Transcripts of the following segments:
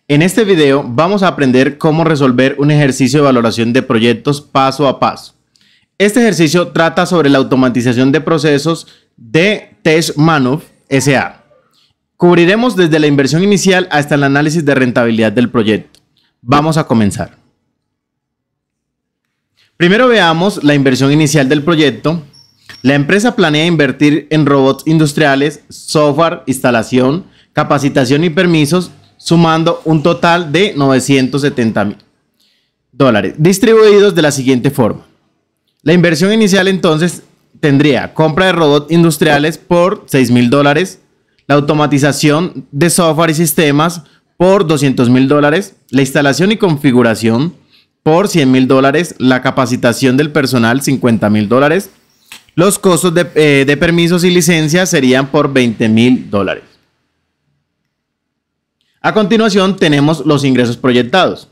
En este video vamos a aprender cómo resolver un ejercicio de valoración de proyectos paso a paso. Este ejercicio trata sobre la automatización de procesos de Techmanuf S.A. Cubriremos desde la inversión inicial hasta el análisis de rentabilidad del proyecto. Vamos a comenzar. Primero veamos la inversión inicial del proyecto. La empresa planea invertir en robots industriales, software, instalación, capacitación y permisos, sumando un total de $970,000, distribuidos de la siguiente forma. La inversión inicial entonces tendría compra de robots industriales por $6,000, la automatización de software y sistemas por $200,000, la instalación y configuración por $100,000, la capacitación del personal $50,000, los costos de permisos y licencias serían por $20,000. A continuación tenemos los ingresos proyectados.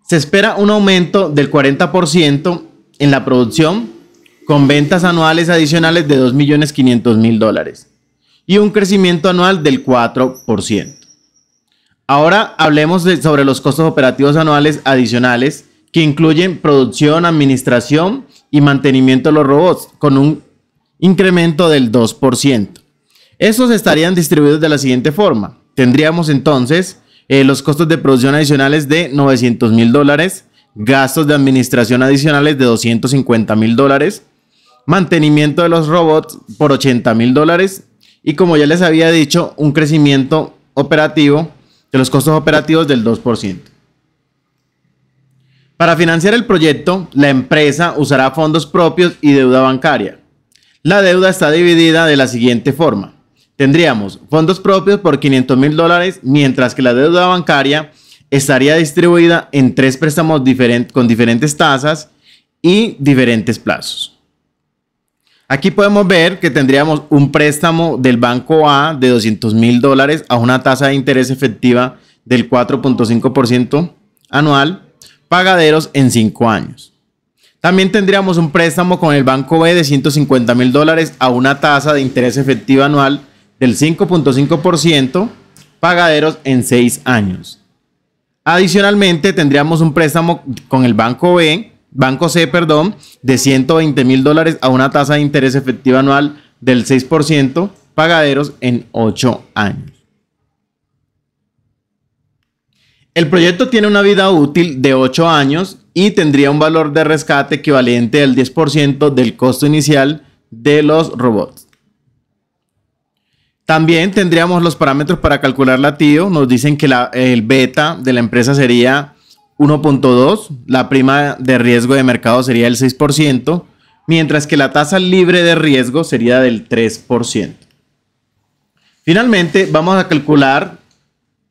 Se espera un aumento del 40% en la producción con ventas anuales adicionales de $2,500,000 y un crecimiento anual del 4%. Ahora hablemos sobre los costos operativos anuales adicionales que incluyen producción, administración y mantenimiento de los robots con un incremento del 2%. Estos estarían distribuidos de la siguiente forma. Tendríamos entonces los costos de producción adicionales de $900,000, gastos de administración adicionales de $250,000, mantenimiento de los robots por $80,000 y, como ya les había dicho, un crecimiento operativo de los costos operativos del 2%. Para financiar el proyecto, la empresa usará fondos propios y deuda bancaria. La deuda está dividida de la siguiente forma. Tendríamos fondos propios por $500,000, mientras que la deuda bancaria estaría distribuida en 3 préstamos con diferentes tasas y diferentes plazos. Aquí podemos ver que tendríamos un préstamo del Banco A de $200,000 a una tasa de interés efectiva del 4.5% anual, pagaderos en 5 años. También tendríamos un préstamo con el Banco B de $150,000 a una tasa de interés efectiva anual del 5.5%, pagaderos en 6 años. Adicionalmente, tendríamos un préstamo con el Banco C, de $120,000 a una tasa de interés efectiva anual del 6%, pagaderos en 8 años. El proyecto tiene una vida útil de 8 años y tendría un valor de rescate equivalente al 10% del costo inicial de los robots. También tendríamos los parámetros para calcular la TIO. Nos dicen que el beta de la empresa sería 1.2, la prima de riesgo de mercado sería el 6%, mientras que la tasa libre de riesgo sería del 3%. Finalmente, vamos a calcular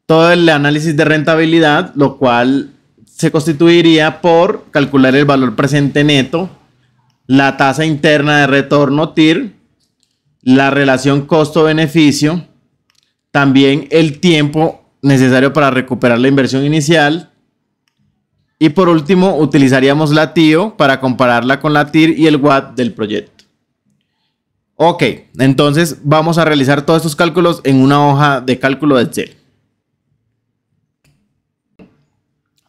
todo el análisis de rentabilidad, lo cual se constituiría por calcular el valor presente neto, la tasa interna de retorno TIR, la relación costo-beneficio, también el tiempo necesario para recuperar la inversión inicial y, por último, utilizaríamos la TIO para compararla con la TIR y el WACC del proyecto. Ok, entonces vamos a realizar todos estos cálculos en una hoja de cálculo de Excel.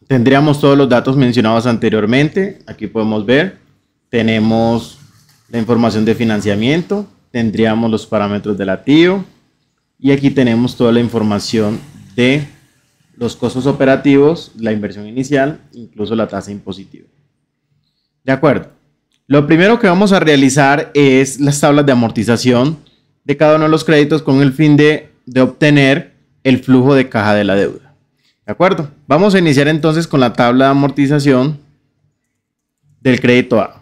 Tendríamos todos los datos mencionados anteriormente. Aquí podemos ver, tenemos la información de financiamiento, tendríamos los parámetros de la TIO y aquí tenemos toda la información de los costos operativos, la inversión inicial, incluso la tasa impositiva. De acuerdo. Lo primero que vamos a realizar es las tablas de amortización de cada uno de los créditos con el fin de obtener el flujo de caja de la deuda. ¿De acuerdo? Vamos a iniciar entonces con la tabla de amortización del crédito A.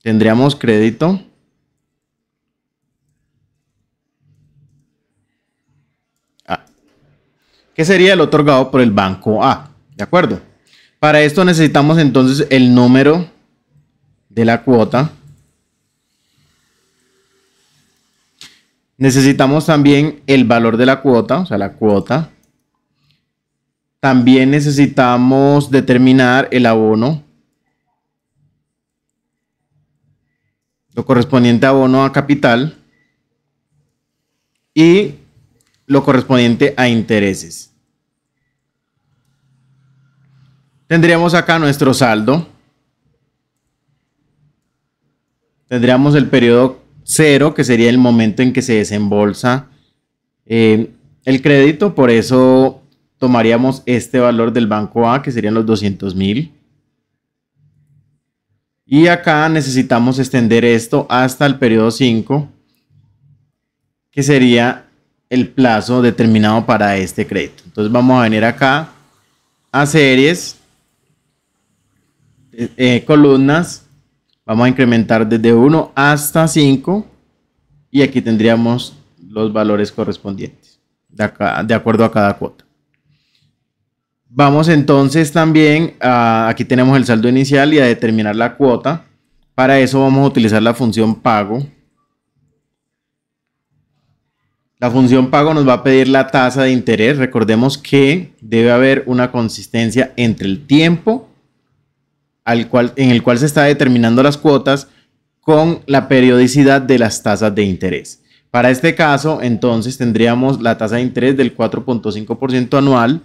Tendríamos crédito A, que sería el otorgado por el Banco A. ¿De acuerdo? Para esto necesitamos entonces el número de la cuota. Necesitamos también el valor de la cuota, o sea, la cuota. También necesitamos determinar el abono, lo correspondiente a abono a capital. y lo correspondiente a intereses. Tendríamos acá nuestro saldo. Tendríamos el periodo 0, que sería el momento en que se desembolsa el crédito. Por eso tomaríamos este valor del banco A, que serían los 200.000. Y acá necesitamos extender esto hasta el periodo 5, que sería el plazo determinado para este crédito. Entonces vamos a venir acá a series, columnas, vamos a incrementar desde 1 hasta 5 y aquí tendríamos los valores correspondientes de acuerdo a cada cuota. Vamos entonces también aquí tenemos el saldo inicial y a determinar la cuota. Para eso vamos a utilizar la función pago. La función pago nos va a pedir la tasa de interés. Recordemos que debe haber una consistencia entre el tiempo en el cual se está determinando las cuotas con la periodicidad de las tasas de interés. Para este caso, entonces tendríamos la tasa de interés del 4.5% anual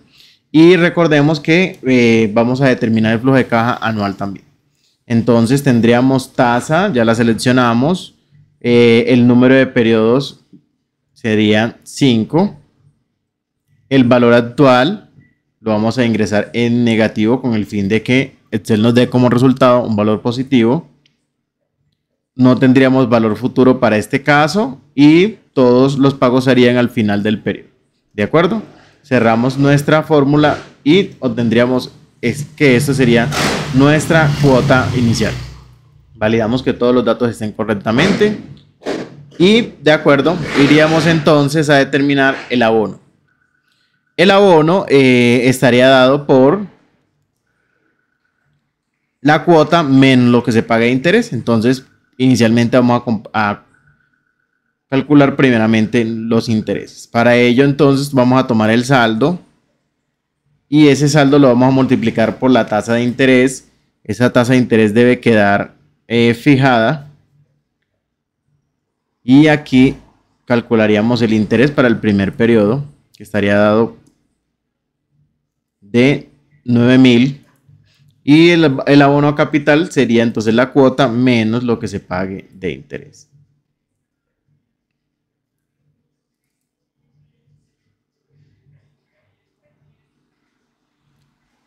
y recordemos que vamos a determinar el flujo de caja anual también. Entonces tendríamos tasa, ya la seleccionamos, el número de periodos sería 5. El valor actual lo vamos a ingresar en negativo con el fin de que Excel nos dé como resultado un valor positivo. No tendríamos valor futuro para este caso y todos los pagos serían al final del periodo. ¿De acuerdo? Cerramos nuestra fórmula y obtendríamos que esto sería nuestra cuota inicial. Validamos que todos los datos estén correctamente. Y de acuerdo, iríamos entonces a determinar el abono. El abono estaría dado por la cuota menos lo que se paga de interés. Entonces, inicialmente vamos a calcular primeramente los intereses. Para ello, entonces, vamos a tomar el saldo y ese saldo lo vamos a multiplicar por la tasa de interés. Esa tasa de interés debe quedar fijada. Y aquí calcularíamos el interés para el primer periodo, que estaría dado de 9.000. Y el abono capital sería entonces la cuota menos lo que se pague de interés.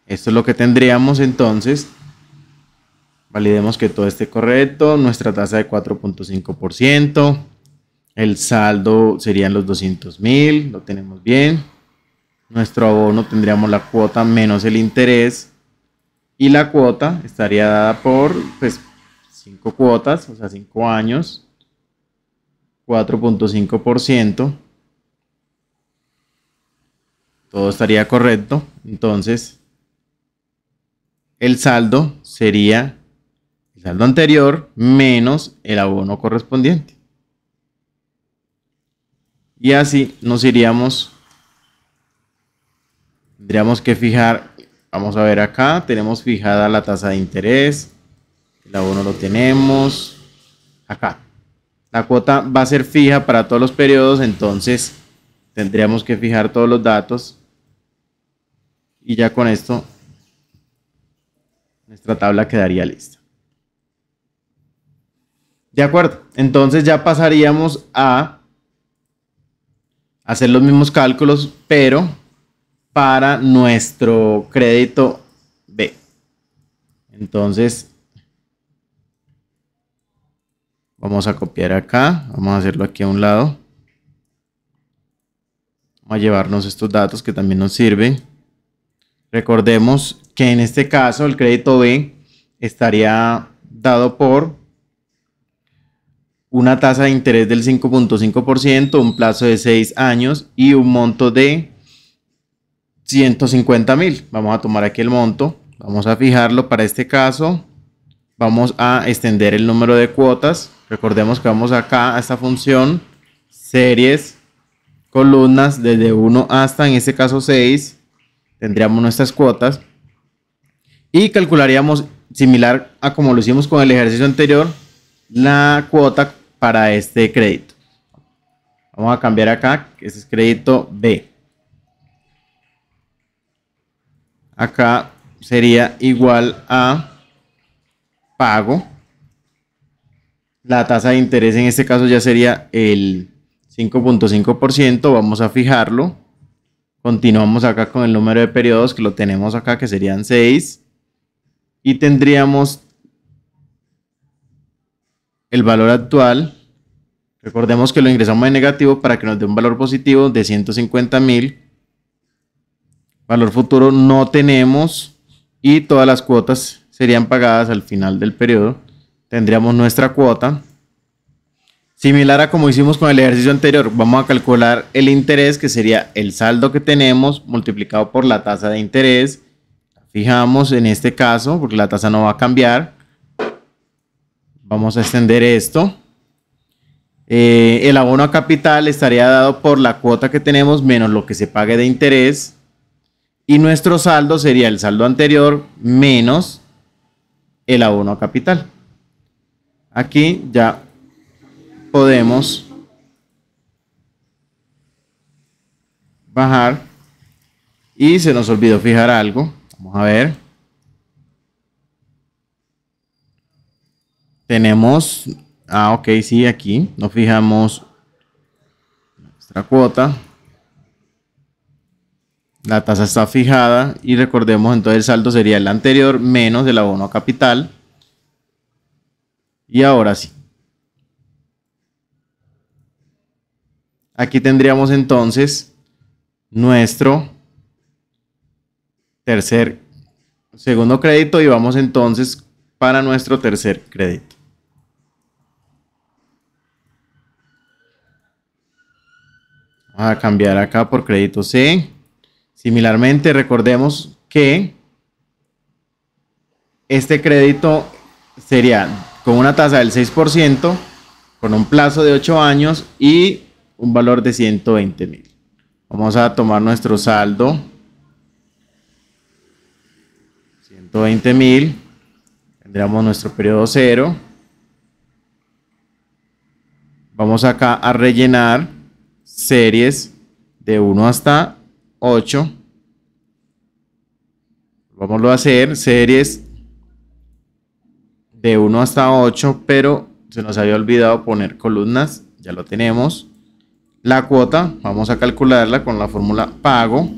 Esto es lo que tendríamos entonces. Validemos que todo esté correcto. Nuestra tasa de 4.5%. El saldo serían los 200.000. Lo tenemos bien. Nuestro abono tendríamos la cuota menos el interés. Y la cuota estaría dada por 5 cuotas, o sea 5 años. 4.5%. Todo estaría correcto. Entonces, el saldo sería el saldo anterior menos el abono correspondiente. Y así nos iríamos. Tendríamos que fijar, vamos a ver acá, tenemos fijada la tasa de interés. El abono lo tenemos acá. La cuota va a ser fija para todos los periodos, entonces tendríamos que fijar todos los datos. Y ya con esto nuestra tabla quedaría lista. De acuerdo, entonces ya pasaríamos a hacer los mismos cálculos, pero para nuestro crédito B. Entonces, vamos a copiar acá, vamos a hacerlo aquí a un lado. Vamos a llevarnos estos datos que también nos sirven. Recordemos que en este caso el crédito B estaría dado por una tasa de interés del 5.5%, un plazo de 6 años y un monto de 150.000. Vamos a tomar aquí el monto, vamos a fijarlo para este caso. Vamos a extender el número de cuotas. Recordemos que vamos acá a esta función, series, columnas, desde 1 hasta, en este caso 6. Tendríamos nuestras cuotas y calcularíamos, similar a como lo hicimos con el ejercicio anterior, la cuota para este crédito. Vamos a cambiar acá, que ese es crédito B. Acá sería igual a pago. La tasa de interés en este caso ya sería el 5.5%. Vamos a fijarlo. Continuamos acá con el número de periodos que lo tenemos acá, que serían 6. Y tendríamos el valor actual. Recordemos que lo ingresamos en negativo para que nos dé un valor positivo de 150.000. Valor futuro no tenemos y todas las cuotas serían pagadas al final del periodo. Tendríamos nuestra cuota. Similar a como hicimos con el ejercicio anterior, vamos a calcular el interés, que sería el saldo que tenemos multiplicado por la tasa de interés. Fijamos en este caso, porque la tasa no va a cambiar. Vamos a extender esto. El abono a capital estaría dado por la cuota que tenemos menos lo que se pague de interés. Y nuestro saldo sería el saldo anterior menos el abono a capital. Aquí ya podemos bajar y se nos olvidó fijar algo. Vamos a ver. Tenemos, ok, sí, aquí nos fijamos nuestra cuota. La tasa está fijada y recordemos entonces el saldo sería el anterior menos el abono a capital. Y ahora sí. Aquí tendríamos entonces nuestro segundo crédito y vamos entonces para nuestro tercer crédito. Vamos a cambiar acá por crédito C. Similarmente, recordemos que este crédito sería con una tasa del 6%, con un plazo de 8 años y un valor de 120.000. Vamos a tomar nuestro saldo. 120.000. Tendríamos nuestro periodo 0. Vamos acá a rellenar series de 1 hasta 8. Vamos a hacer series de 1 hasta 8, pero se nos había olvidado poner columnas. Ya lo tenemos. La cuota, vamos a calcularla con la fórmula pago.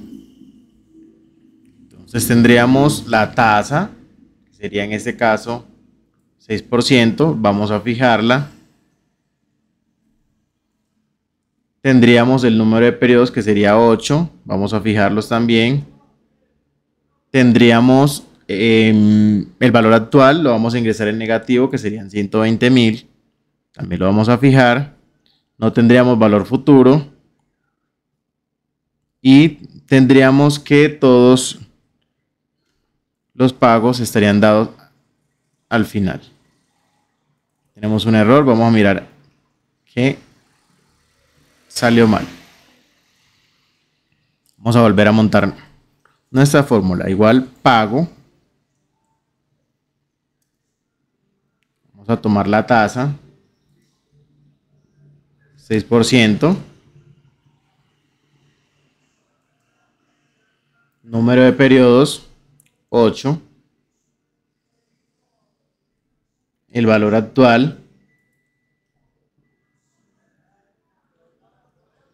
Entonces tendríamos la tasa, que sería en este caso 6%. Vamos a fijarla. Tendríamos el número de periodos, que sería 8. Vamos a fijarlos también. Tendríamos el valor actual, lo vamos a ingresar en negativo, que serían 120.000. También lo vamos a fijar. No tendríamos valor futuro. Y tendríamos que todos los pagos estarían dados al final. Tenemos un error. Vamos a mirar que salió mal. Vamos a volver a montar nuestra fórmula. Igual pago. Vamos a tomar la tasa. 6%. Número de periodos 8. El valor actual.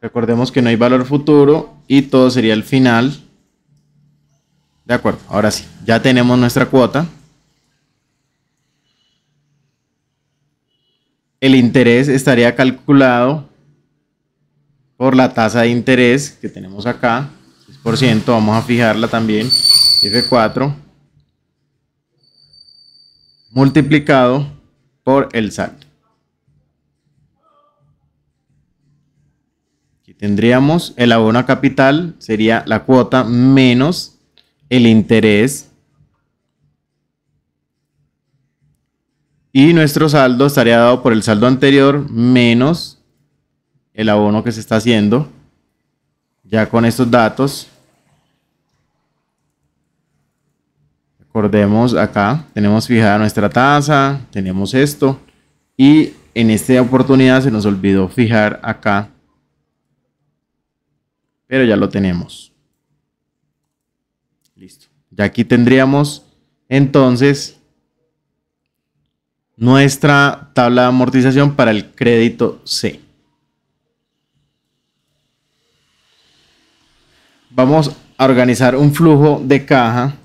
Recordemos que no hay valor futuro y todo sería el final. De acuerdo, ahora sí, ya tenemos nuestra cuota. El interés estaría calculado por la tasa de interés que tenemos acá, 6%. Vamos a fijarla también, F4, multiplicado por el saldo. Aquí tendríamos el abono a capital, sería la cuota menos el interés. Y nuestro saldo estaría dado por el saldo anterior menos el abono que se está haciendo. Ya con estos datos, recordemos acá, tenemos fijada nuestra tasa, tenemos esto. Y en esta oportunidad se nos olvidó fijar acá pero ya lo tenemos. Listo. Ya aquí tendríamos entonces nuestra tabla de amortización para el crédito C. Vamos a organizar un flujo de caja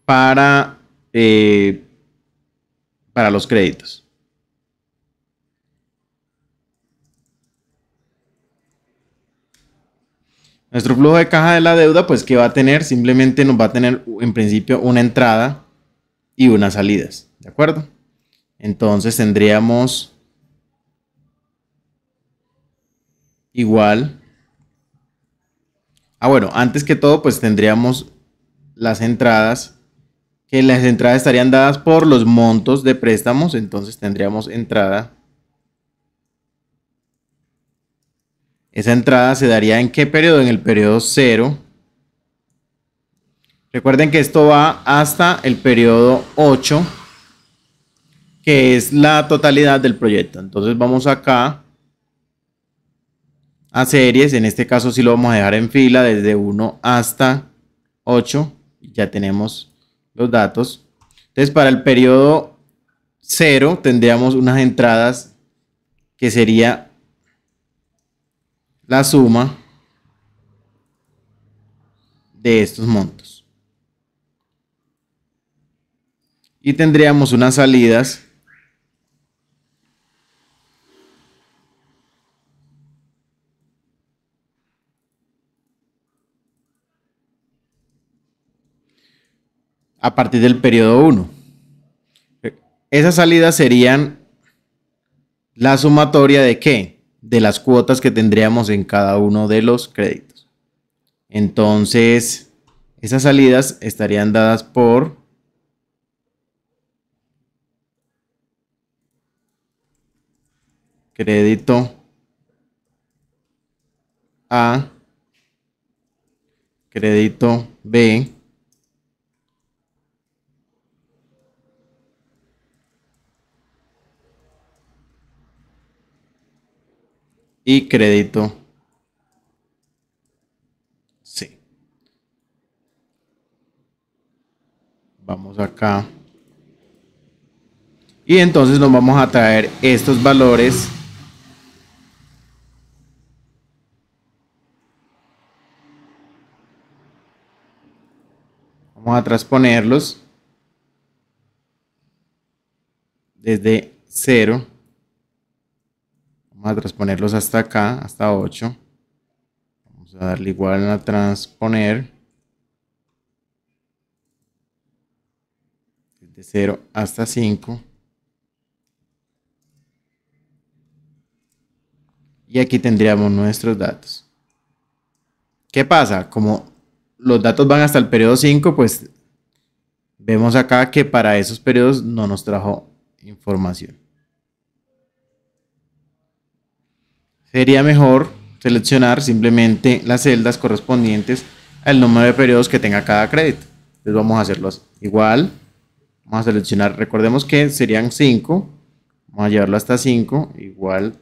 para, eh, para los créditos. Nuestro flujo de caja de la deuda, pues, ¿qué va a tener? Simplemente nos va a tener en principio una entrada y unas salidas, ¿de acuerdo? Entonces tendríamos igual. Bueno, antes que todo, pues tendríamos las entradas, que las entradas estarían dadas por los montos de préstamos. Entonces tendríamos entrada. Esa entrada se daría ¿en qué periodo? En el periodo 0. Recuerden que esto va hasta el periodo 8, que es la totalidad del proyecto. Entonces vamos acá a series. En este caso sí lo vamos a dejar en fila desde 1 hasta 8. Ya tenemos los datos. Entonces para el periodo 0 tendríamos unas entradas que sería la suma de estos montos. Y tendríamos unas salidas a partir del periodo 1. Esas salidas serían la sumatoria de ¿qué? De las cuotas que tendríamos en cada uno de los créditos. Entonces, esas salidas estarían dadas por crédito A, crédito B y crédito C. Vamos acá. Y entonces nos vamos a traer estos valores vamos a transponerlos desde 0. Vamos a transponerlos hasta acá, hasta 8. Vamos a darle igual a transponer desde 0 hasta 5. Y aquí tendríamos nuestros datos. ¿Qué pasa? Como los datos van hasta el periodo 5, pues vemos acá que para esos periodos no nos trajo información. Sería mejor seleccionar simplemente las celdas correspondientes al número de periodos que tenga cada crédito. Entonces vamos a hacerlo así. Igual, vamos a seleccionar, recordemos que serían 5. Vamos a llevarlo hasta 5. Igual,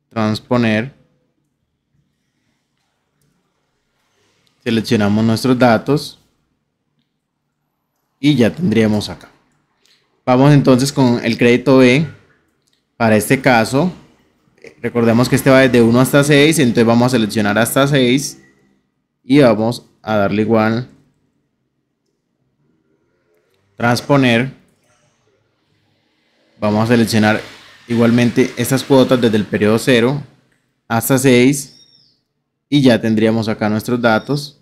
transponer. Seleccionamos nuestros datos. Y ya tendríamos acá. Vamos entonces con el crédito B. Para este caso, recordemos que este va desde 1 hasta 6. Entonces vamos a seleccionar hasta 6. Y vamos a darle igual. Transponer. Vamos a seleccionar igualmente estas cuotas desde el periodo 0 hasta 6. Y ya tendríamos acá nuestros datos.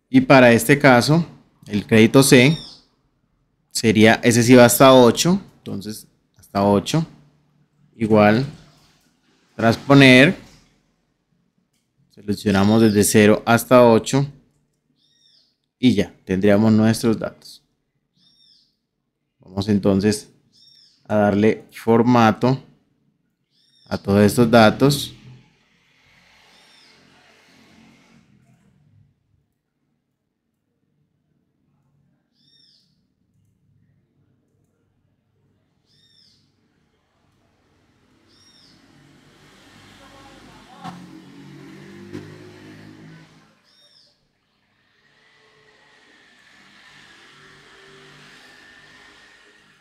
Y para este caso, el crédito C sería, ese sí va hasta 8. Entonces, hasta 8. Igual, transponer. Seleccionamos desde 0 hasta 8. Y ya, tendríamos nuestros datos. Vamos entonces a darle formato a todos estos datos.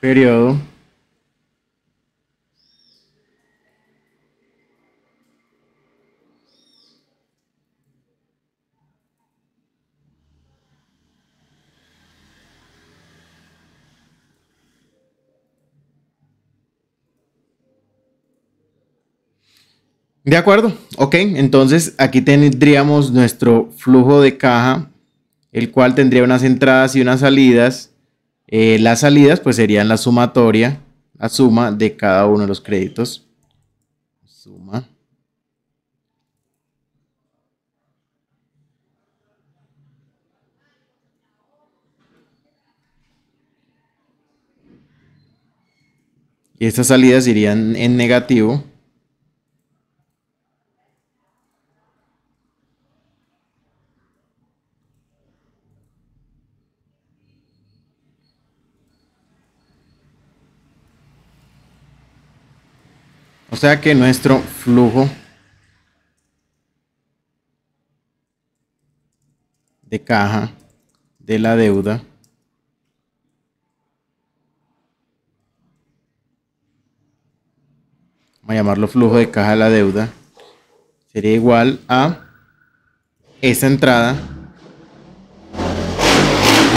periodo de acuerdo. Ok, entonces aquí tendríamos nuestro flujo de caja, el cual tendría unas entradas y unas salidas. Las salidas pues serían la sumatoria, la suma de cada uno de los créditos. Suma. Y estas salidas irían en negativo. O sea que nuestro flujo de caja de la deuda vamos a llamarlo flujo de caja de la deuda, sería igual a esta entrada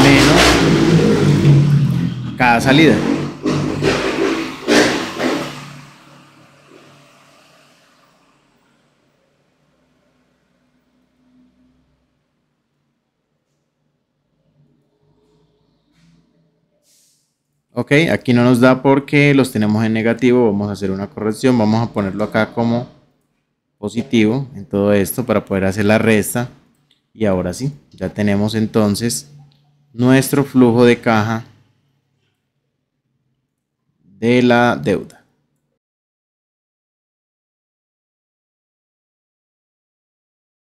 menos cada salida. Ok, aquí no nos da porque los tenemos en negativo. Vamos a hacer una corrección. Vamos a ponerlo acá como positivo en todo esto para poder hacer la resta. Y ahora sí, ya tenemos entonces nuestro flujo de caja de la deuda.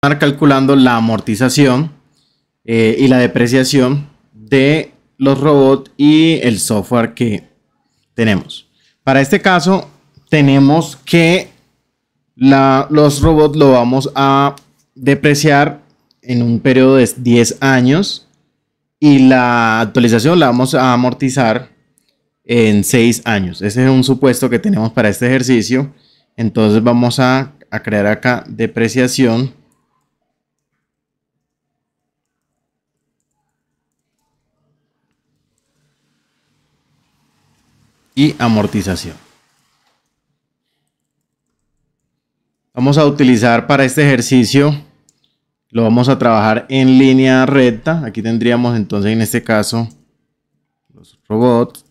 Vamos a estar calculando la amortización y la depreciación de los robots y el software que tenemos. Para este caso tenemos que los robots lo vamos a depreciar en un periodo de 10 años y la actualización la vamos a amortizar en 6 años. Ese es un supuesto que tenemos para este ejercicio. Entonces vamos a crear acá depreciación y amortización. Vamos a utilizar para este ejercicio, lo vamos a trabajar en línea recta. Aquí tendríamos entonces en este caso los robots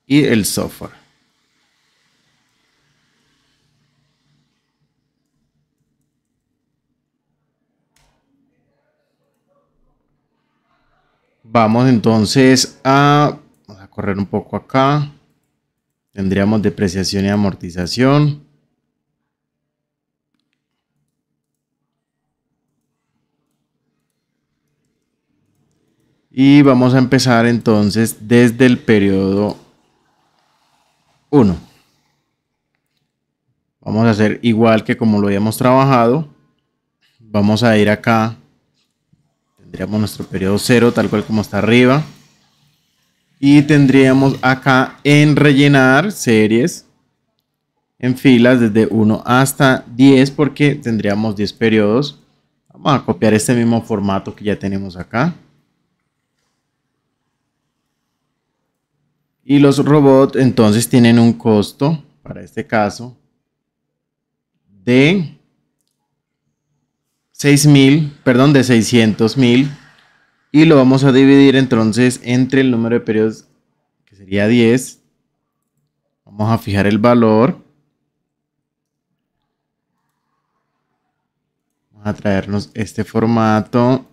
y el software. Vamos entonces vamos a correr un poco acá. Tendríamos depreciación y amortización. Y vamos a empezar entonces desde el periodo 1. Vamos a hacer igual que como lo habíamos trabajado. Vamos a ir acá. Tendríamos nuestro periodo 0 tal cual como está arriba. Y tendríamos acá en rellenar series en filas desde 1 hasta 10 porque tendríamos 10 periodos. Vamos a copiar este mismo formato que ya tenemos acá. Y los robots entonces tienen un costo, para este caso, de 600.000. Y lo vamos a dividir entonces entre el número de periodos, que sería 10. Vamos a fijar el valor. Vamos a traernos este formato.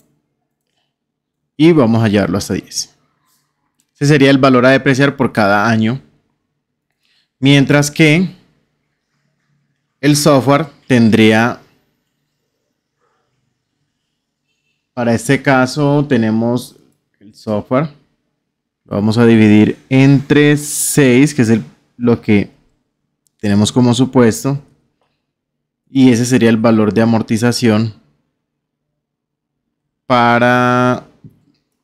Y vamos a llevarlo hasta 10. Ese sería el valor a depreciar por cada año. Mientras que el software tendría, para este caso tenemos el software, lo vamos a dividir entre 6, que es lo que tenemos como supuesto, y ese sería el valor de amortización para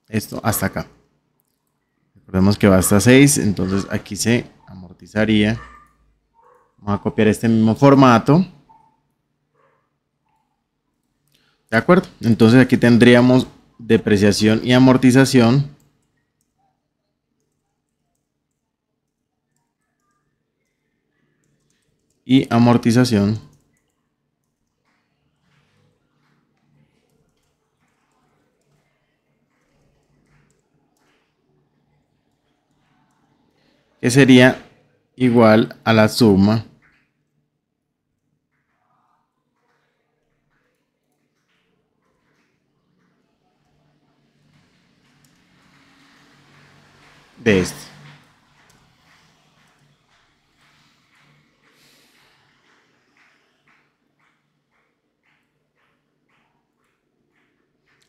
esto hasta acá. Recordemos que va hasta 6, entonces aquí se amortizaría. Vamos a copiar este mismo formato. ¿De acuerdo? Entonces aquí tendríamos depreciación y amortización. Y amortización. Que sería igual a la suma de este.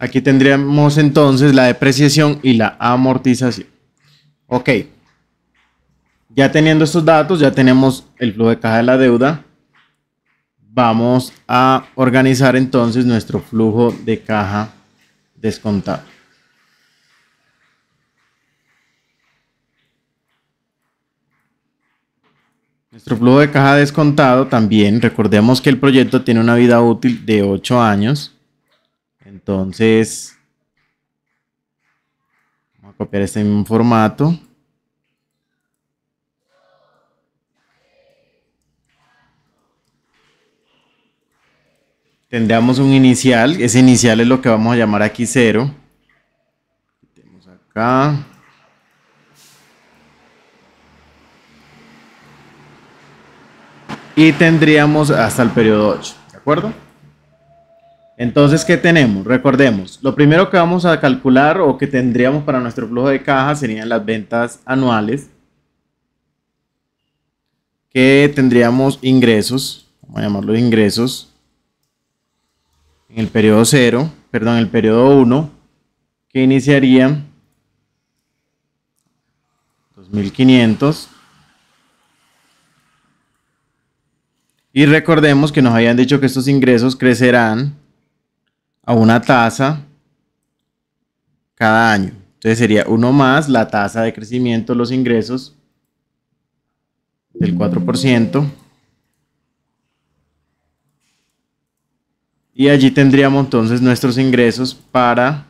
Aquí tendríamos entonces la depreciación y la amortización. Ok. Ya teniendo estos datos, ya tenemos el flujo de caja de la deuda. Vamos a organizar entonces nuestro flujo de caja descontado. Nuestro flujo de caja descontado también, recordemos que el proyecto tiene una vida útil de 8 años. Entonces, vamos a copiar este mismo formato. Tendríamos un inicial, ese inicial es lo que vamos a llamar aquí 0. Metemos acá. Y tendríamos hasta el periodo 8, ¿de acuerdo? Entonces, ¿qué tenemos? Recordemos, lo primero que vamos a calcular o que tendríamos para nuestro flujo de caja serían las ventas anuales. Que tendríamos ingresos, vamos a llamarlo ingresos, en el periodo 0, perdón, el periodo 1, que iniciaría 2.500. Y recordemos que nos habían dicho que estos ingresos crecerán a una tasa cada año. Entonces sería 1 más la tasa de crecimiento de los ingresos del 4%. Y allí tendríamos entonces nuestros ingresos para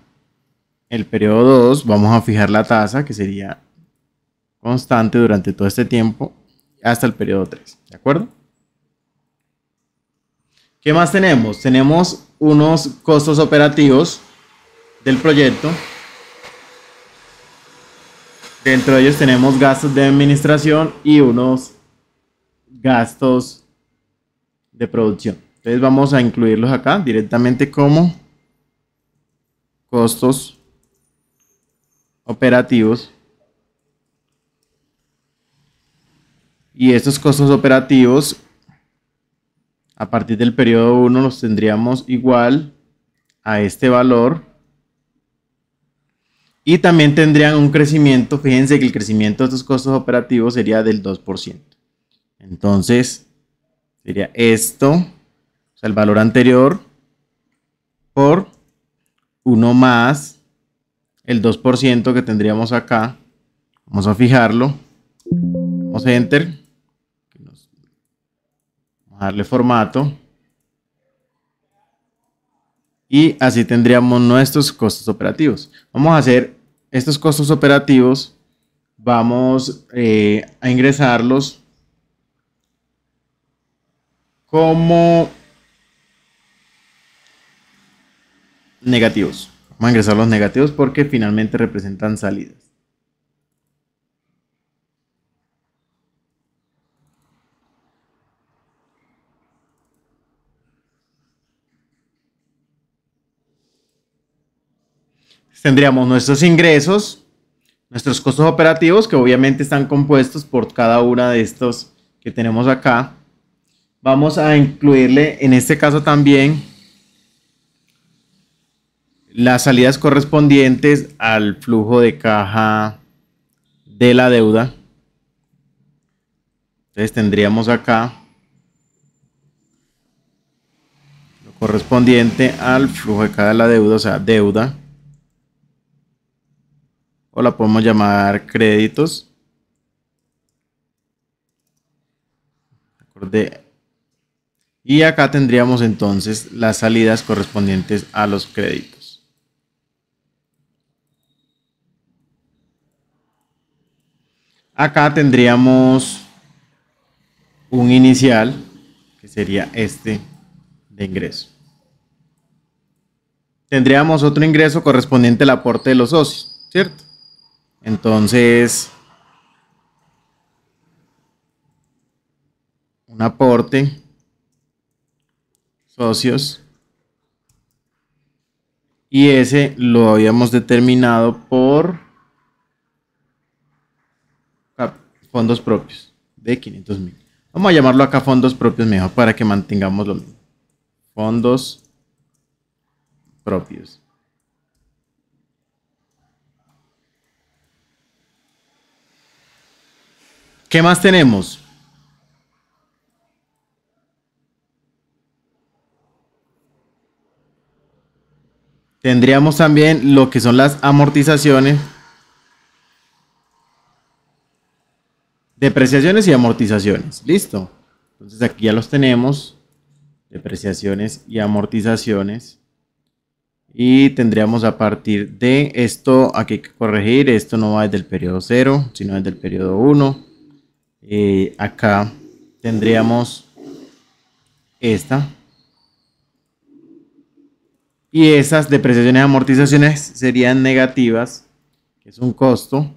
el periodo 2. Vamos a fijar la tasa que sería constante durante todo este tiempo hasta el periodo 3. ¿De acuerdo? ¿Qué más tenemos? Tenemos unos costos operativos del proyecto. Dentro de ellos tenemos gastos de administración y unos gastos de producción. Entonces vamos a incluirlos acá directamente como costos operativos. Y estos costos operativos a partir del periodo 1 los tendríamos igual a este valor. Y también tendrían un crecimiento. Fíjense que el crecimiento de estos costos operativos sería del 2%. Entonces, sería esto, o sea, el valor anterior, por 1 más el 2% que tendríamos acá. Vamos a fijarlo. Vamos a Enter. Vamos a darle formato. Y así tendríamos nuestros costos operativos. Vamos a hacer estos costos operativos. Vamos a ingresarlos como negativos. Vamos a ingresar los negativos porque finalmente representan salidas. Tendríamos nuestros ingresos, nuestros costos operativos, que obviamente están compuestos por cada una de estos que tenemos acá. Vamos a incluirle en este caso también las salidas correspondientes al flujo de caja de la deuda. Entonces tendríamos acá lo correspondiente al flujo de caja de la deuda, o sea, deuda. o la podemos llamar créditos. Y acá tendríamos entonces las salidas correspondientes a los créditos. Acá tendríamos un inicial, que sería este de ingreso. Tendríamos otro ingreso correspondiente al aporte de los socios, ¿cierto? Entonces, un aporte, socios, y ese lo habíamos determinado por fondos propios de 500.000. Vamos a llamarlo acá fondos propios mejor para que mantengamos lo mismo. Fondos propios. ¿Qué más tenemos? Tendríamos también lo que son las amortizaciones, depreciaciones y amortizaciones. Listo. Entonces aquí ya los tenemos. Depreciaciones y amortizaciones. Y tendríamos a partir de esto, aquí hay que corregir, esto no va desde el periodo 0, sino desde el periodo 1. Acá tendríamos esta. Y esas depreciaciones y amortizaciones serían negativas, que es un costo.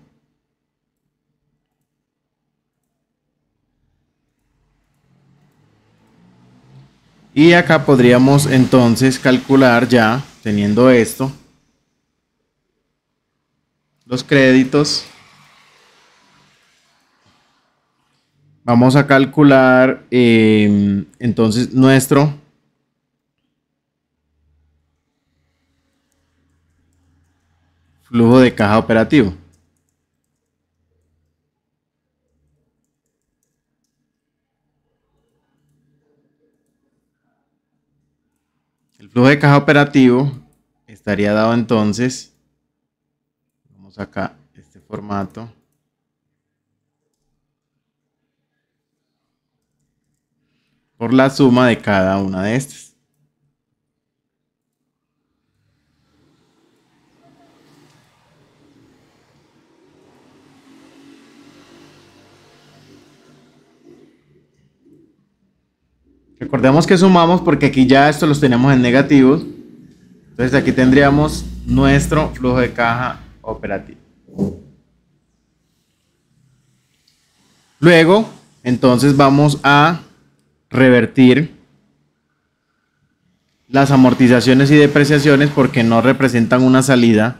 Y acá podríamos entonces calcular ya, teniendo esto, los créditos. Vamos a calcular entonces nuestro flujo de caja operativo. El flujo de caja operativo estaría dado entonces, vamos acá, este formato, por la suma de cada una de estas. Recordemos que sumamos porque aquí ya esto los tenemos en negativos. Entonces aquí tendríamos nuestro flujo de caja operativo. Luego, entonces vamos a revertir las amortizaciones y depreciaciones porque no representan una salida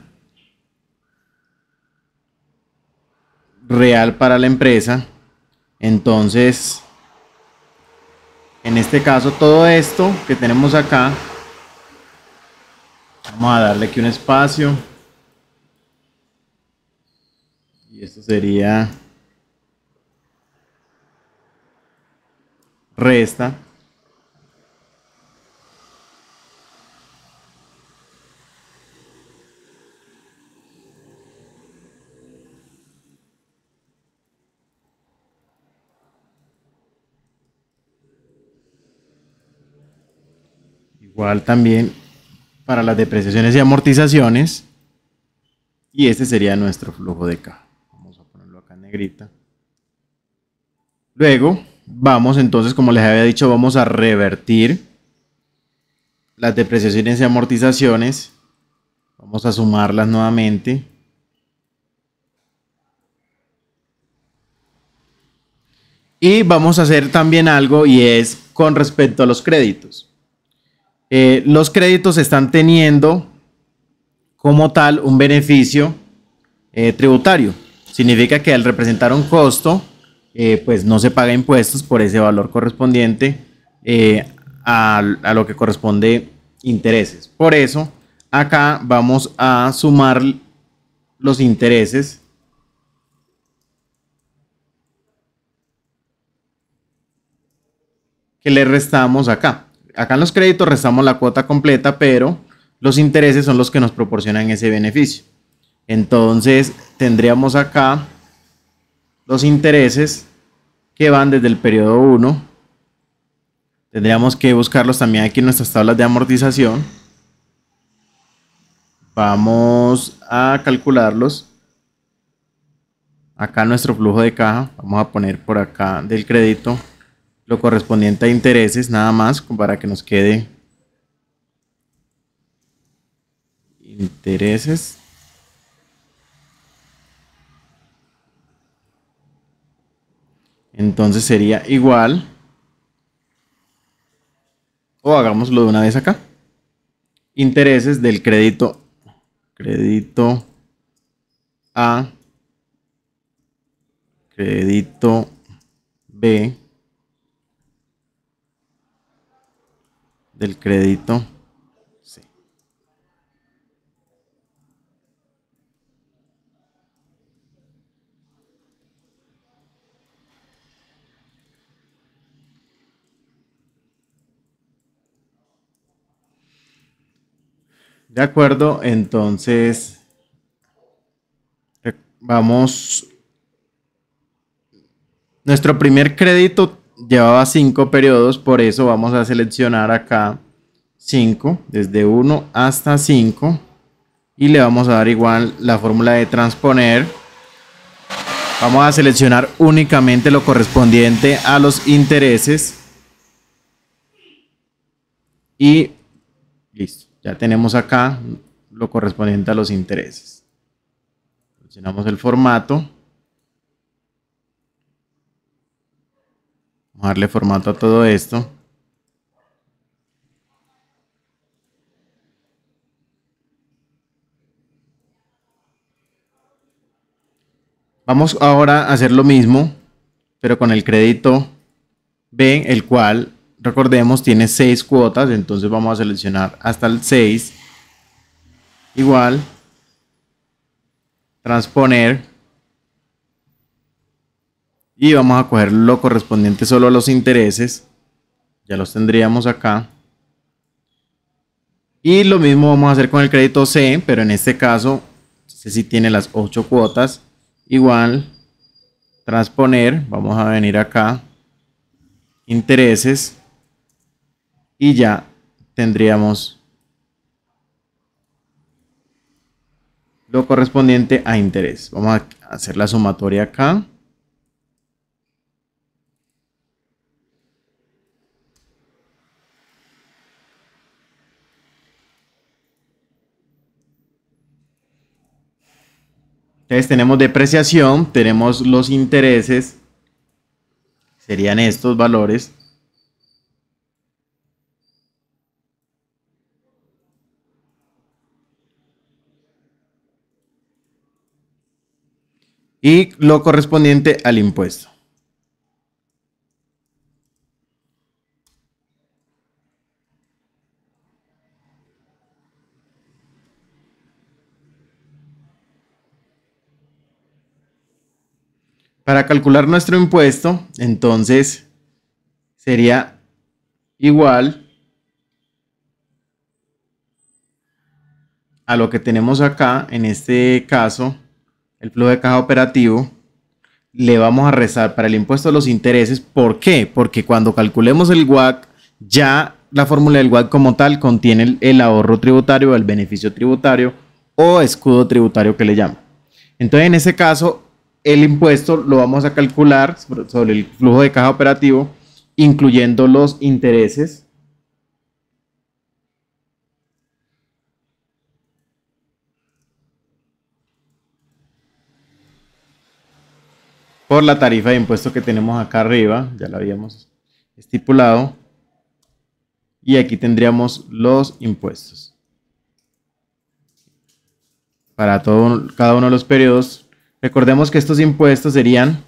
real para la empresa. Entonces, en este caso, todo esto que tenemos acá, vamos a darle aquí un espacio. Y esto sería resta. Igual también para las depreciaciones y amortizaciones. Y este sería nuestro flujo de caja. Vamos a ponerlo acá en negrita. Luego vamos entonces, como les había dicho, vamos a revertir las depreciaciones y amortizaciones. Vamos a sumarlas nuevamente. Y vamos a hacer también algo, y es con respecto a los créditos. Los créditos están teniendo como tal un beneficio tributario. Significa que al representar un costo, pues no se paga impuestos por ese valor correspondiente a lo que corresponde intereses. Por eso, acá vamos a sumar los intereses que le restamos acá. Acá en los créditos restamos la cuota completa, pero los intereses son los que nos proporcionan ese beneficio. Entonces tendríamos acá los intereses que van desde el periodo 1. Tendríamos que buscarlos también aquí en nuestras tablas de amortización. Vamos a calcularlos. Acá nuestro flujo de caja, vamos a poner por acá del crédito lo correspondiente a intereses, nada más para que nos quede intereses. Entonces sería igual, o hagámoslo de una vez acá, intereses del crédito A, crédito B, del crédito C. De acuerdo, entonces vamos. Nuestro primer crédito llevaba 5 periodos, por eso vamos a seleccionar acá 5, desde 1 hasta 5, y le vamos a dar igual la fórmula de transponer. Vamos a seleccionar únicamente lo correspondiente a los intereses y listo, ya tenemos acá lo correspondiente a los intereses. Seleccionamos el formato. Vamos a darle formato a todo esto. Vamos ahora a hacer lo mismo, pero con el crédito B, el cual, recordemos, tiene 6 cuotas. Entonces vamos a seleccionar hasta el 6. Igual, transponer. Y vamos a coger lo correspondiente solo a los intereses. Ya los tendríamos acá. Y lo mismo vamos a hacer con el crédito C, pero en este caso, este sí tiene las 8 cuotas. Igual, transponer. Vamos a venir acá. Intereses. Y ya tendríamos lo correspondiente a interés. Vamos a hacer la sumatoria acá. Entonces tenemos depreciación, tenemos los intereses, serían estos valores. Y lo correspondiente al impuesto. Para calcular nuestro impuesto, entonces sería igual a lo que tenemos acá, en este caso, el flujo de caja operativo. Le vamos a restar para el impuesto a los intereses. ¿Por qué? Porque cuando calculemos el WACC, ya la fórmula del WACC como tal contiene el ahorro tributario, el beneficio tributario o escudo tributario que le llaman. Entonces, en ese caso, el impuesto lo vamos a calcular sobre el flujo de caja operativo, incluyendo los intereses. Por la tarifa de impuesto que tenemos acá arriba, ya la habíamos estipulado. Y aquí tendríamos los impuestos. Para cada uno de los periodos. Recordemos que estos impuestos serían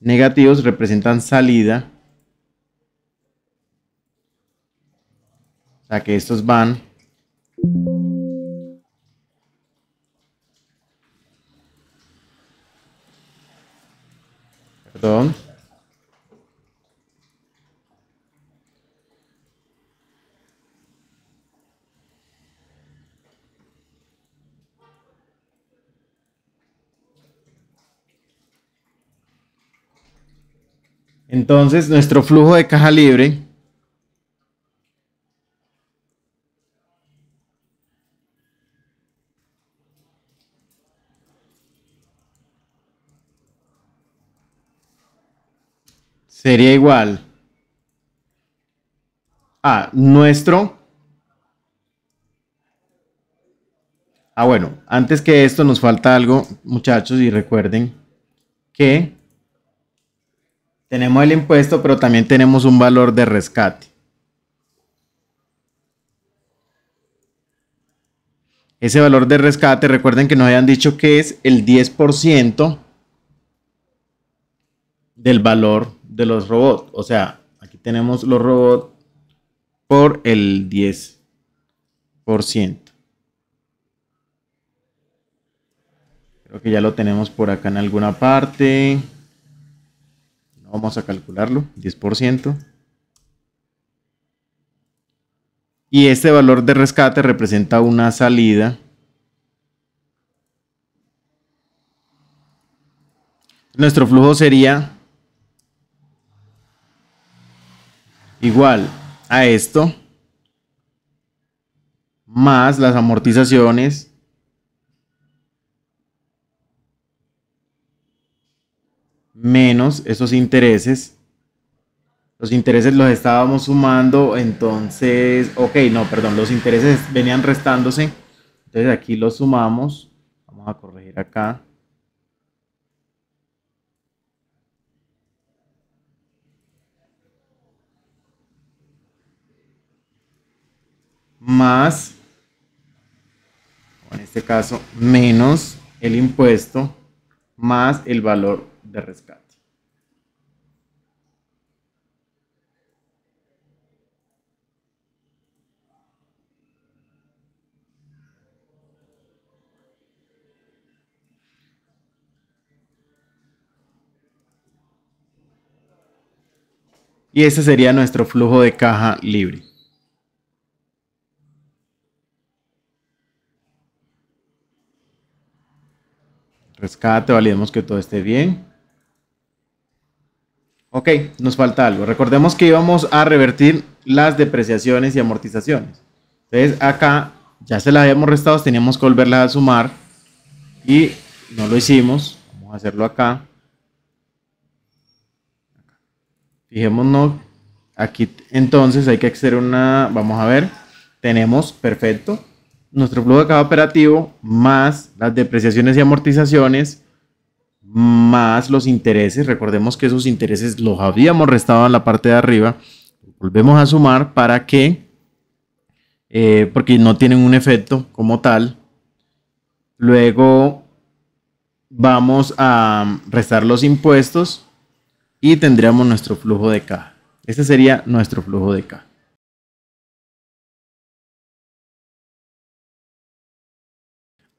negativos, representan salida. O sea que estos van perdón. Entonces, nuestro flujo de caja libre sería igual a nuestro... bueno, antes que esto nos falta algo, muchachos, y recuerden que tenemos el impuesto, pero también tenemos un valor de rescate. Ese valor de rescate, recuerden que nos habían dicho que es el 10% del valor de los robots. O sea, aquí tenemos los robots por el 10%. Creo que ya lo tenemos por acá en alguna parte. No vamos a calcularlo, 10%. Y este valor de rescate representa una salida. Nuestro flujo sería igual a esto, más las amortizaciones, menos esos intereses. Los intereses los estábamos sumando, entonces, ok, no, perdón, los intereses venían restándose. Entonces aquí los sumamos. Vamos a corregir acá. Más, o en este caso, menos el impuesto, más el valor de rescate. Y ese sería nuestro flujo de caja libre. Rescate, validemos que todo esté bien. Ok, nos falta algo. Recordemos que íbamos a revertir las depreciaciones y amortizaciones. Entonces acá ya se las habíamos restado, teníamos que volverlas a sumar y no lo hicimos. Vamos a hacerlo acá. Fijémonos, aquí entonces hay que hacer una, vamos a ver, tenemos, perfecto, nuestro flujo de caja operativo más las depreciaciones y amortizaciones más los intereses. Recordemos que esos intereses los habíamos restado en la parte de arriba. Volvemos a sumar para que, porque no tienen un efecto como tal. Luego vamos a restar los impuestos y tendríamos nuestro flujo de caja. Este sería nuestro flujo de caja.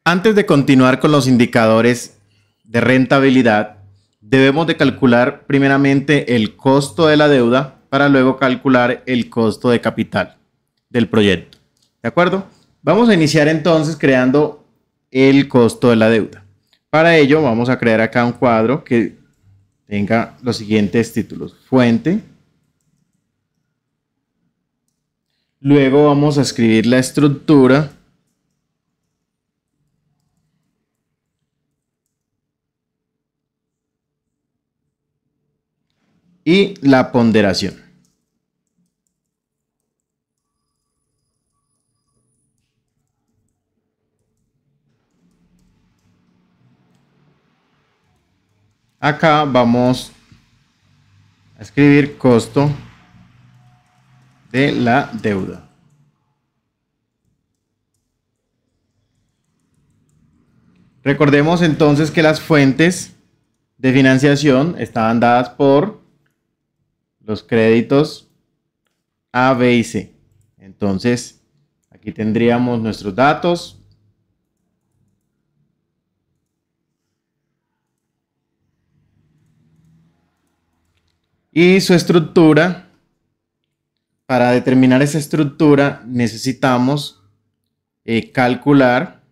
Antes de continuar con los indicadores de rentabilidad, debemos de calcular primeramente el costo de la deuda para luego calcular el costo de capital del proyecto. ¿De acuerdo? Vamos a iniciar entonces creando el costo de la deuda. Para ello vamos a crear acá un cuadro que tenga los siguientes títulos. Fuente. Luego vamos a escribir la estructura. Y la ponderación. Acá vamos a escribir costo de la deuda. Recordemos entonces que las fuentes de financiación estaban dadas por los créditos A, B y C. Entonces, aquí tendríamos nuestros datos. Y su estructura. Para determinar esa estructura necesitamos calcular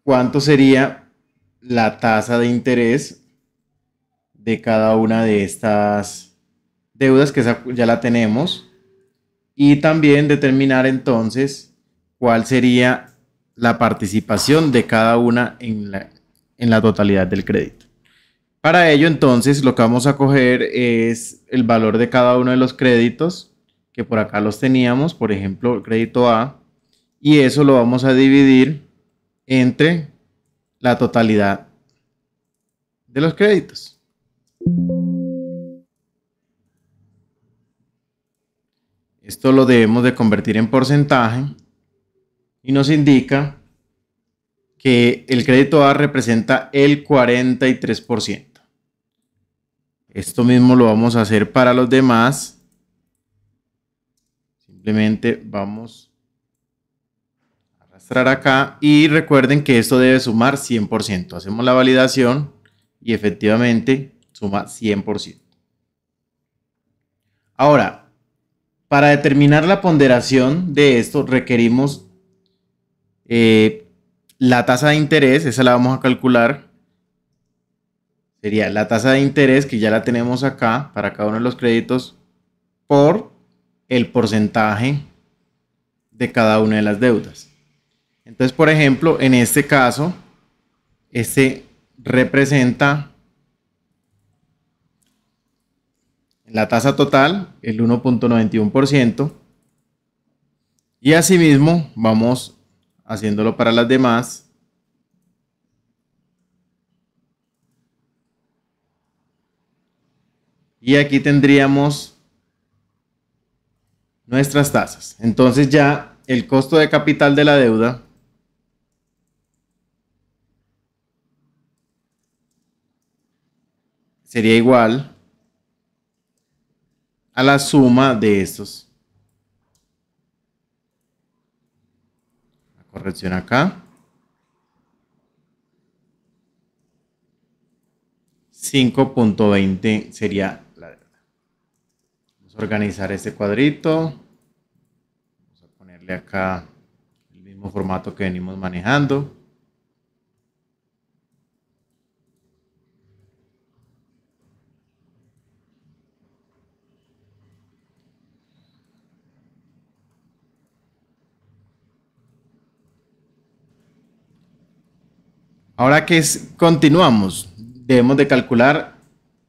cuánto sería la tasa de interés de cada una de estas deudas, que ya la tenemos, y también determinar entonces cuál sería la participación de cada una en la totalidad del crédito. Para ello, entonces, lo que vamos a coger es el valor de cada uno de los créditos, que por acá los teníamos, por ejemplo, el crédito A, y eso lo vamos a dividir entre la totalidad de los créditos. Esto lo debemos de convertir en porcentaje y nos indica que el crédito A representa el 43%. Esto mismo lo vamos a hacer para los demás. Simplemente vamos a arrastrar acá y recuerden que esto debe sumar 100%. Hacemos la validación y efectivamente suma 100%. Ahora, para determinar la ponderación de esto requerimos la tasa de interés, esa la vamos a calcular. Sería la tasa de interés, que ya la tenemos acá para cada uno de los créditos, por el porcentaje de cada una de las deudas. Entonces, por ejemplo, en este caso, este representa la tasa total, el 1.91%. Y asimismo, vamos haciéndolo para las demás. Y aquí tendríamos nuestras tasas. Entonces ya el costo de capital de la deuda sería igual a la suma de estos. La corrección acá. 5.20 sería la deuda. Vamos a organizar este cuadrito. Vamos a ponerle acá el mismo formato que venimos manejando. Ahora que continuamos, debemos de calcular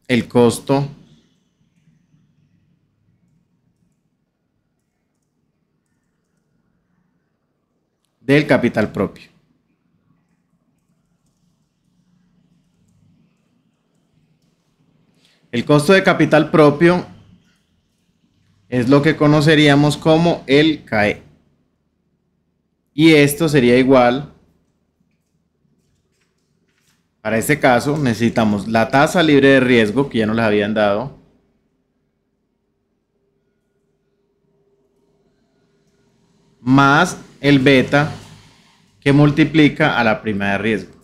el costo del capital propio. El costo de capital propio es lo que conoceríamos como el CAE. Y esto sería igual. Para este caso necesitamos la tasa libre de riesgo, que ya nos la habían dado, más el beta, que multiplica a la prima de riesgo.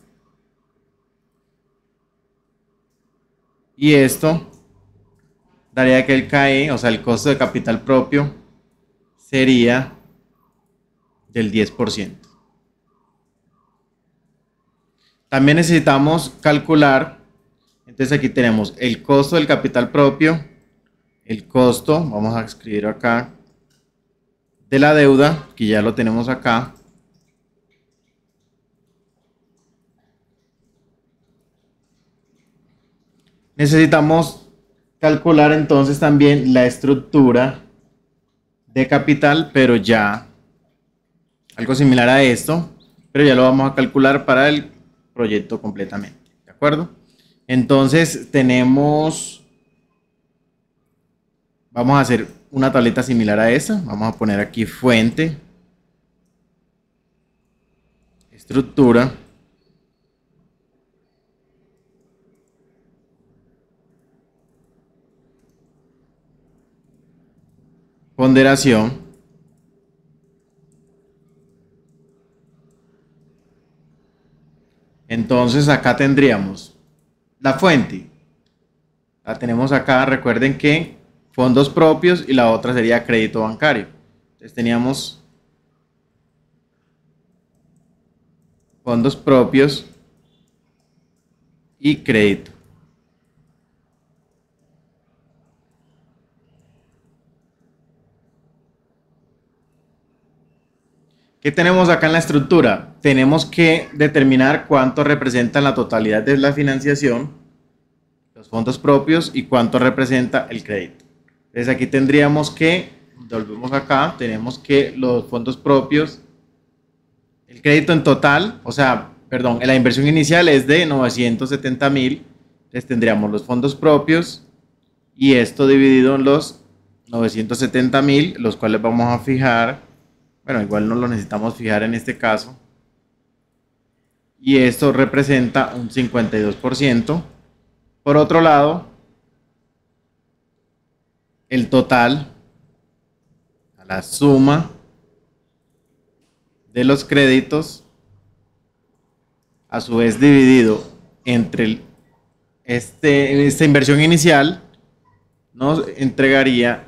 Y esto daría que el CAE, o sea, el costo de capital propio, sería del 10%. También necesitamos calcular, entonces aquí tenemos el costo del capital propio, el costo, vamos a escribir acá, de la deuda, que ya lo tenemos acá. Necesitamos calcular entonces también la estructura de capital, pero ya algo similar a esto, pero ya lo vamos a calcular para el proyecto completamente, ¿de acuerdo? Entonces vamos a hacer una tableta similar a esa, vamos a poner aquí fuente, estructura, ponderación, entonces acá tendríamos la fuente, la tenemos acá, recuerden que fondos propios y la otra sería crédito bancario. Entonces teníamos fondos propios y crédito. ¿Qué tenemos acá en la estructura? Tenemos que determinar cuánto representa la totalidad de la financiación, los fondos propios y cuánto representa el crédito. Entonces aquí tendríamos que, volvemos acá, tenemos que los fondos propios, el crédito en total, o sea, perdón, la inversión inicial es de 970.000, entonces tendríamos los fondos propios y esto dividido en los 970.000, los cuales vamos a fijar, bueno, igual no lo necesitamos fijar en este caso, y esto representa un 52%. Por otro lado, el total, la suma de los créditos, a su vez dividido entre esta inversión inicial, nos entregaría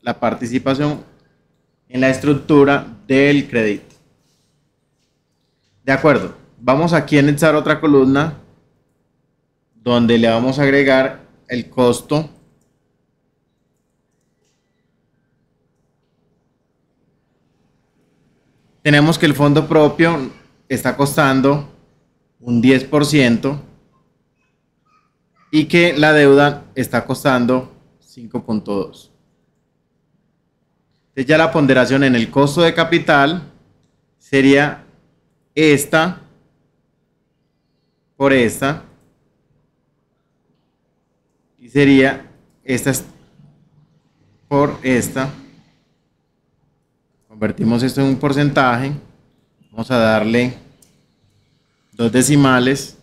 la participación en la estructura del crédito. De acuerdo, vamos aquí a anexar otra columna donde le vamos a agregar el costo tenemos que el fondo propio está costando un 10% y que la deuda está costando 5.2. Entonces ya la ponderación en el costo de capital sería esta por esta y sería esta por esta. Convertimos esto en un porcentaje, vamos a darle 2 decimales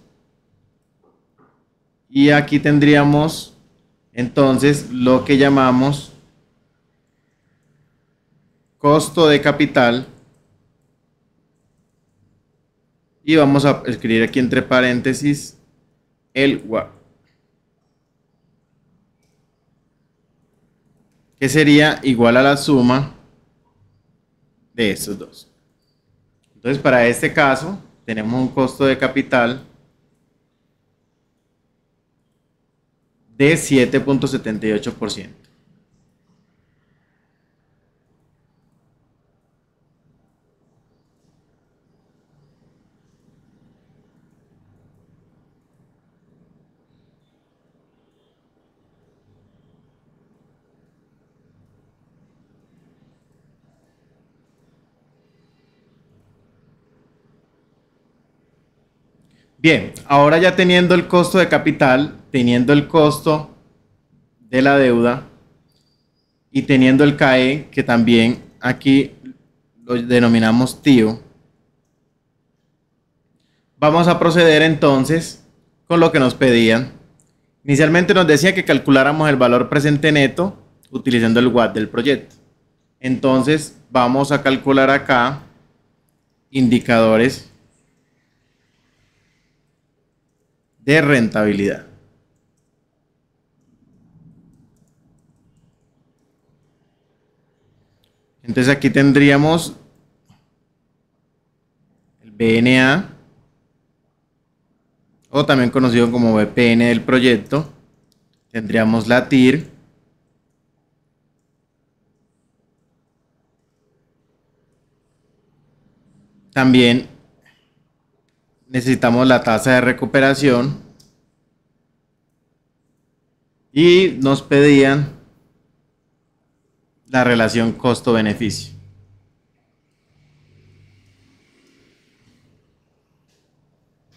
y aquí tendríamos entonces lo que llamamos costo de capital y vamos a escribir aquí entre paréntesis el WACC, que sería igual a la suma de estos dos. Entonces para este caso tenemos un costo de capital de 7.78%. Bien, ahora ya teniendo el costo de capital, teniendo el costo de la deuda y teniendo el CAE, que también aquí lo denominamos TIO, vamos a proceder entonces con lo que nos pedían. Inicialmente nos decía que calculáramos el valor presente neto utilizando el WACC del proyecto. Entonces vamos a calcular acá indicadores de rentabilidad. Entonces aquí tendríamos el BNA, o también conocido como BPN del proyecto. Tendríamos la TIR, también necesitamos la tasa de recuperación y nos pedían la relación costo-beneficio.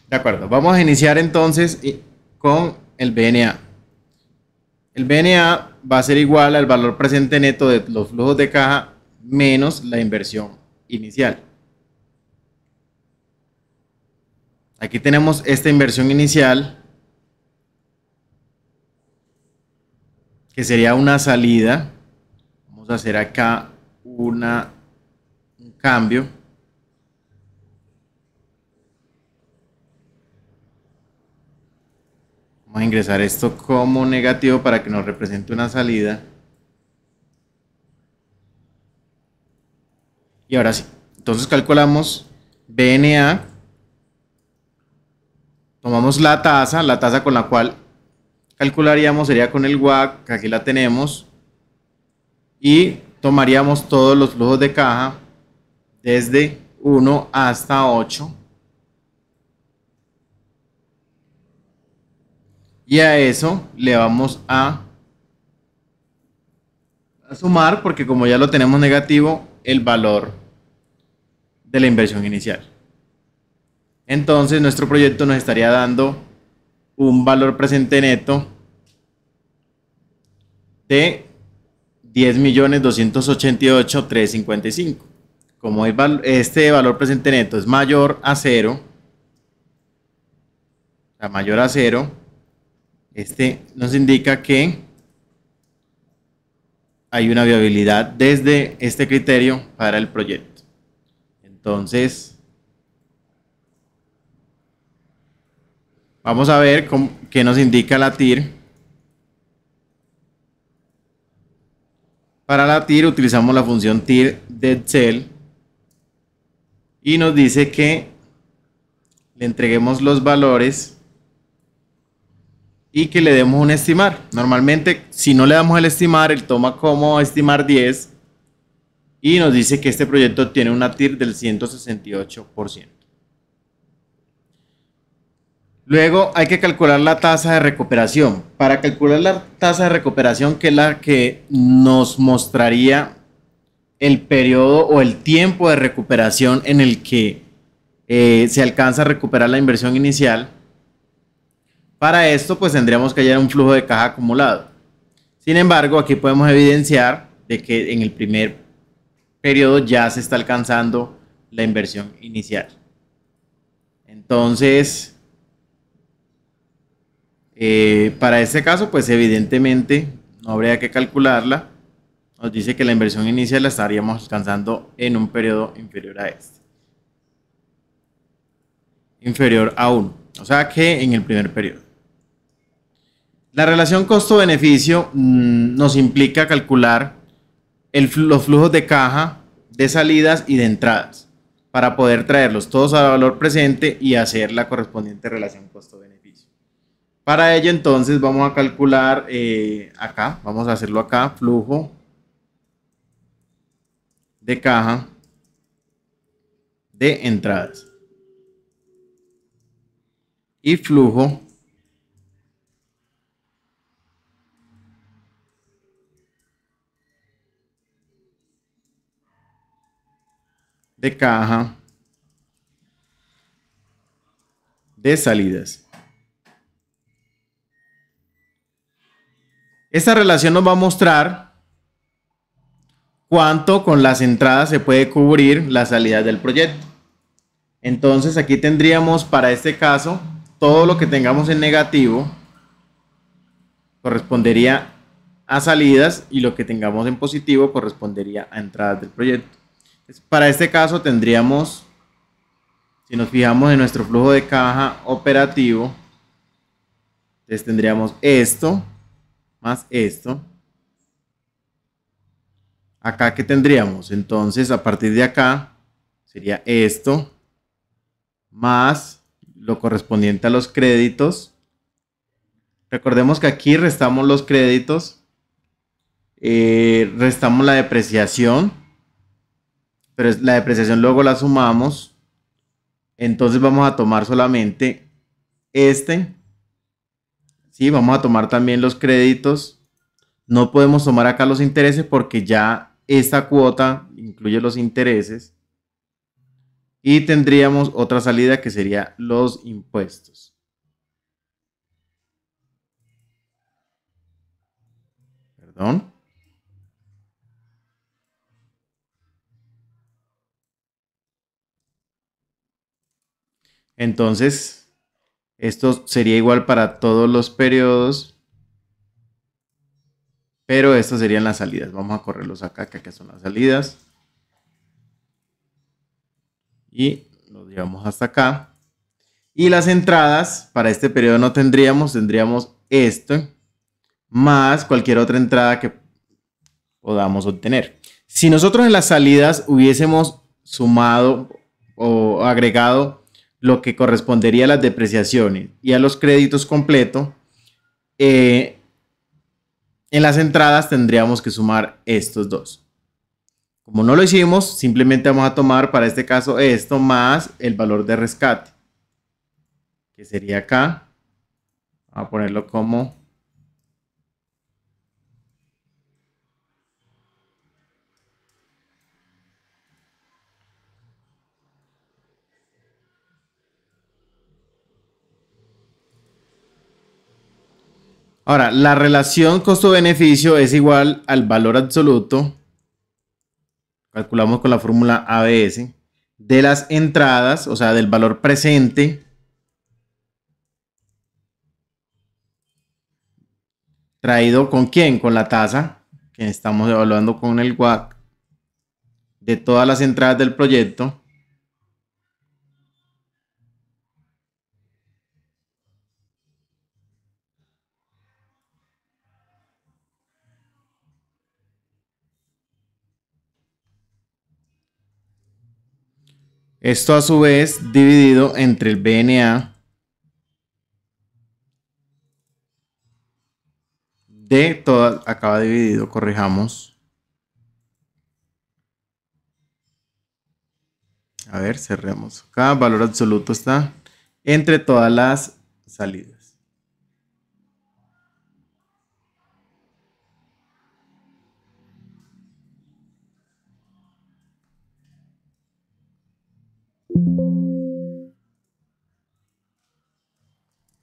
De acuerdo, vamos a iniciar entonces con el BNA. El BNA va a ser igual al valor presente neto de los flujos de caja menos la inversión inicial. Aquí tenemos esta inversión inicial, que sería una salida. Vamos a hacer acá un cambio. Vamos a ingresar esto como negativo para que nos represente una salida. Y ahora sí, entonces calculamos BNA. Tomamos la tasa con la cual calcularíamos sería con el WACC, que aquí la tenemos, y tomaríamos todos los flujos de caja desde 1 hasta 8. Y a eso le vamos a sumar, porque como ya lo tenemos negativo, el valor de la inversión inicial. Entonces nuestro proyecto nos estaría dando un valor presente neto de 10.288.355. Como este valor presente neto es mayor a 0, este nos indica que hay una viabilidad desde este criterio para el proyecto. Entonces, vamos a ver qué nos indica la TIR. Para la TIR utilizamos la función TIR de Excel y nos dice que le entreguemos los valores y que le demos un estimar. Normalmente, si no le damos el estimar, él toma como estimar 10 y nos dice que este proyecto tiene una TIR del 168%. Luego hay que calcular la tasa de recuperación. Para calcular la tasa de recuperación, que es la que nos mostraría el periodo o el tiempo de recuperación en el que se alcanza a recuperar la inversión inicial, para esto pues tendríamos que hallar un flujo de caja acumulado. Sin embargo, aquí podemos evidenciar de que en el primer periodo ya se está alcanzando la inversión inicial. Entonces, para este caso, pues evidentemente no habría que calcularla. Nos dice que la inversión inicial la estaríamos alcanzando en un periodo inferior a este. Inferior a 1. O sea que en el primer periodo. La relación costo-beneficio nos implica calcular los flujos de caja, de salidas y de entradas, para poder traerlos todos a valor presente y hacer la correspondiente relación costo-beneficio. Para ello, entonces, vamos a calcular acá, vamos a hacerlo acá, flujo de caja de entradas y flujo de caja de salidas. Esta relación nos va a mostrar cuánto con las entradas se puede cubrir las salidas del proyecto. Entonces aquí tendríamos para este caso todo lo que tengamos en negativo correspondería a salidas y lo que tengamos en positivo correspondería a entradas del proyecto. Para este caso tendríamos, si nos fijamos en nuestro flujo de caja operativo, entonces tendríamos esto más esto. Acá, ¿qué tendríamos? Entonces, a partir de acá, sería esto, más lo correspondiente a los créditos. Recordemos que aquí restamos los créditos, restamos la depreciación, pero la depreciación luego la sumamos. Entonces vamos a tomar solamente este. Sí, vamos a tomar también los créditos. No podemos tomar acá los intereses porque ya esta cuota incluye los intereses. Y tendríamos otra salida que sería los impuestos. Perdón. Entonces, esto sería igual para todos los periodos. Pero estas serían las salidas. Vamos a correrlos acá, que acá son las salidas. Y los llevamos hasta acá. Y las entradas, para este periodo no tendríamos esto, más cualquier otra entrada que podamos obtener. Si nosotros en las salidas hubiésemos sumado o agregado lo que correspondería a las depreciaciones y a los créditos completos, en las entradas tendríamos que sumar estos dos. Como no lo hicimos, simplemente vamos a tomar para este caso esto más el valor de rescate, que sería acá. Vamos a ponerlo como ahora, la relación costo-beneficio es igual al valor absoluto, calculamos con la fórmula ABS, de las entradas, o sea, del valor presente, traído con quién, con la tasa, que estamos evaluando con el WACC, de todas las entradas del proyecto. Esto a su vez dividido entre el BNA de todas, acaba dividido, corrijamos. A ver, cerremos. Acá valor absoluto está entre todas las salidas.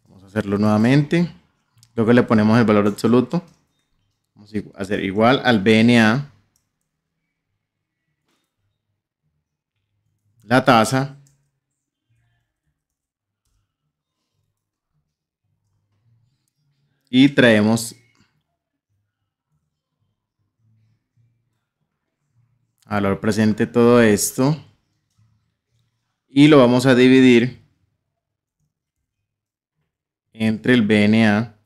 Vamos a hacerlo nuevamente. Luego le ponemos el valor absoluto. Vamos a hacer igual al BNA. La tasa. Y traemos a valor presente todo esto. Y lo vamos a dividir entre el BNA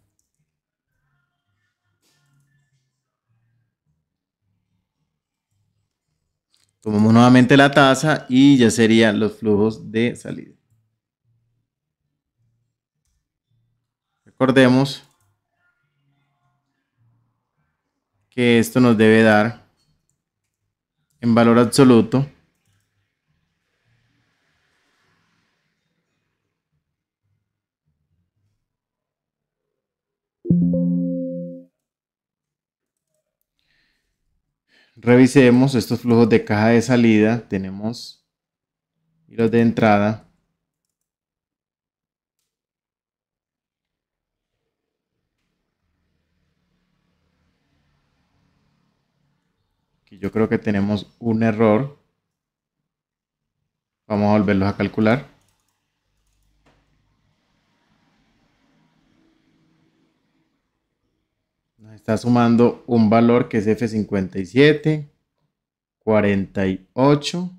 tomamos nuevamente la tasa y ya serían los flujos de salida. Recordemos que esto nos debe dar en valor absoluto revisemos estos flujos de caja de salida. Tenemos los de entrada. Aquí yo creo que tenemos un error. Vamos a volverlos a calcular. Nos está sumando un valor que es F57, 48,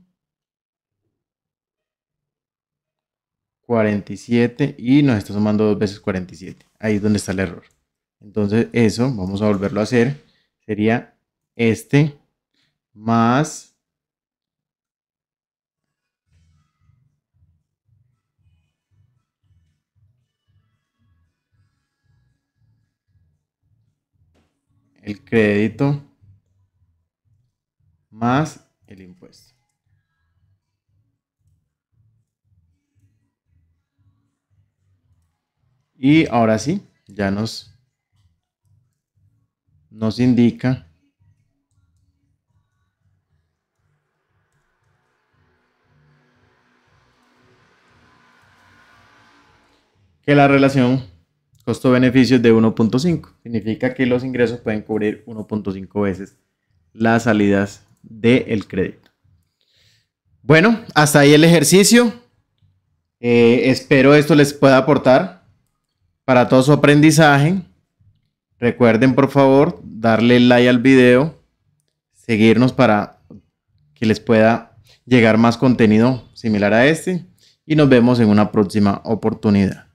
47 y nos está sumando 2 veces 47. Ahí es donde está el error. Entonces eso, vamos a volverlo a hacer. Sería este más el crédito más el impuesto. Y ahora sí, ya nos indica que la relación costo-beneficio es de 1.5. Significa que los ingresos pueden cubrir 1.5 veces las salidas del crédito. Bueno, hasta ahí el ejercicio. Espero esto les pueda aportar para todo su aprendizaje. Recuerden por favor darle like al video, seguirnos para que les pueda llegar más contenido similar a este y nos vemos en una próxima oportunidad.